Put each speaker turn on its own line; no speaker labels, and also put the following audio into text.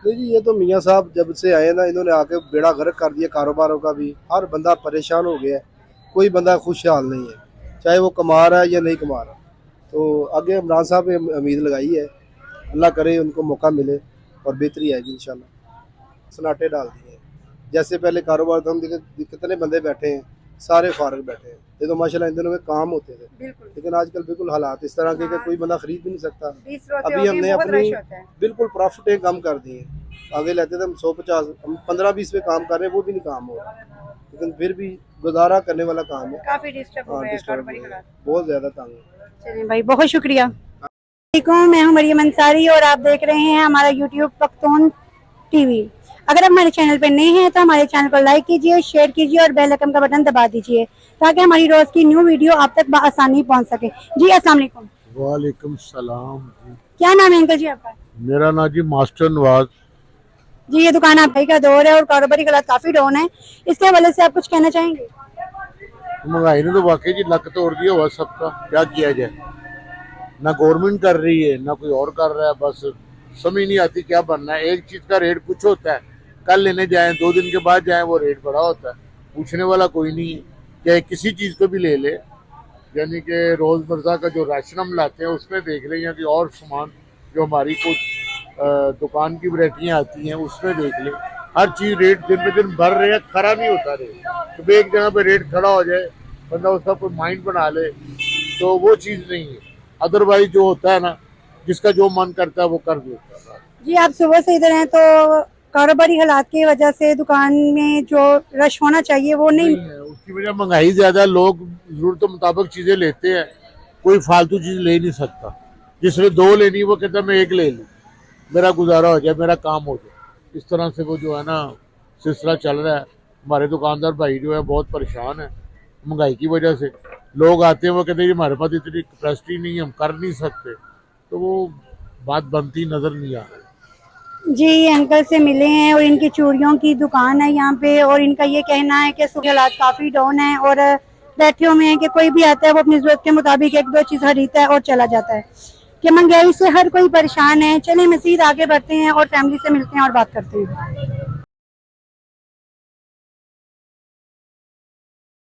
نہیں جی، یہ تو میاں صاحب جب سے آئے نا انہوں نے آ کے بیڑا غرق کر دیا کاروباروں کا بھی. ہر بندہ پریشان ہو گیا ہے، کوئی بندہ خوشحال نہیں ہے، چاہے وہ کما رہا ہے یا نہیں کما رہا. تو آگے عمران صاحب نے امید لگائی ہے، اللہ کرے ان کو موقع ملے اور بہتری آئے گی انشاءاللہ. سناٹے ڈال دیے ہیں. جیسے پہلے کاروبار تھا، ہم دیکھیں کتنے بندے بیٹھے ہیں، سارے فارغ بیٹھے ہیں. یہ تو ماشاءاللہ ان دنوں میں کام ہوتے تھے، لیکن آج کل بالکل حالات اس طرح کے کہ کوئی بندہ خرید بھی نہیں سکتا. ابھی ہم نے اپنی بالکل پروفٹیں کم کر دی ہیں. آگے لیتے تھے ہم 150، ہم 15-20 پہ کام کر رہے ہیں، وہ بھی نہیں کام ہو رہا، لیکن پھر بھی گزارا کرنے والا کام ہے.
کافی ڈسٹرب ہو گیا،
بہت زیادہ تنگ ہے.
چلیے بھائی، بہت شکریہ. میں ہوں مریم انصاری اور آپ دیکھ رہے ہیں ہمارا یوٹیوب پختون ٹی وی. اگر آپ ہمارے چینل پہ نئے ہیں تو ہمارے چینل کو لائک کیجیے، شیئر کیجیے اور بیل آئکن کا بٹن دبا دیجیے تاکہ ہماری روز کی نیو ویڈیو آپ تک بآسانی پہنچ سکے. جی السلام علیکم.
وعلیکم السلام.
کیا نام ہے انکل جی آپ کا؟
میرا نام جی ماسٹر نواز.
جی یہ دکان آپ بھائی کا دور ہے اور کاروباری حالات کافی ڈاؤن ہے، اس کے حوالے سے آپ کچھ کہنا چاہیں گے؟
مہنگائی نے تو واقعی جی لک توڑ دیا ہوا سب کا، کیا کیا جائے. نہ گورنمنٹ کر رہی ہے نہ کوئی اور کر رہا ہے، بس سمجھ نہیں آتی کیا بننا ہے. ایک چیز کا ریٹ کچھ ہوتا ہے، کل لینے جائیں 2 دن کے بعد جائیں وہ ریٹ بڑا ہوتا ہے، پوچھنے والا کوئی نہیں ہے. کہ کسی چیز کو بھی لے لے، یعنی کہ روز مرہ کا جو راشن ہم لاتے ہیں اس میں دیکھ لیں یا کہ اور سامان جو ہماری کچھ دکان کی ورائٹیاں آتی ہیں اس میں دیکھ لیں، ہر چیز ریٹ دن پہ دن بڑھ رہے ہیں، کھڑا نہیں ہوتا ریٹ. تو ایک جگہ پہ ریٹ کھڑا ہو جائے، بندہ اس کا کوئی مائنڈ بنا لے تو وہ چیز نہیں ہے. ادروائز جو ہوتا ہے نا، جس کا جو من کرتا ہے وہ کر دیتا ہے.
جی آپ صبح سے ادھر ہیں تو کاروباری حالات کی وجہ سے دکان میں جو رش ہونا چاہیے وہ نہیں
ہے. اس کی وجہ مہنگائی زیادہ ہے، لوگ ضرورتوں مطابق چیزیں لیتے ہیں، کوئی فالتو چیز لے نہیں سکتا. جس نے 2 لینی وہ کہتا ہے میں 1 لے لوں، میرا گزارا ہو جائے، میرا کام ہو جائے. اس طرح سے وہ جو ہے نا سلسلہ چل رہا ہے. ہمارے دکاندار بھائی جو ہے بہت پریشان ہیں مہنگائی کی وجہ سے. لوگ آتے ہیں وہ کہتے ہیں کہ ہمارے پاس اتنی کیپیسٹی نہیں ہے، ہم کر نہیں سکتے. تو وہ بات بنتی نظر نہیں آ رہی.
جی انکل سے ملے ہیں اور ان کی چوڑیوں کی دکان ہے یہاں پہ، اور ان کا یہ کہنا ہے کہ صبح حالات کافی ڈاؤن ہیں اور بیٹھے ہوئے ہیں کہ کوئی بھی آتا ہے وہ اپنی ضرورت کے مطابق 1-2 چیز خریدتا ہے اور چلا جاتا ہے، کہ مہنگائی سے ہر کوئی پریشان ہے. چلیں مزید آگے بڑھتے ہیں اور فیملی سے ملتے ہیں اور بات کرتے ہیں.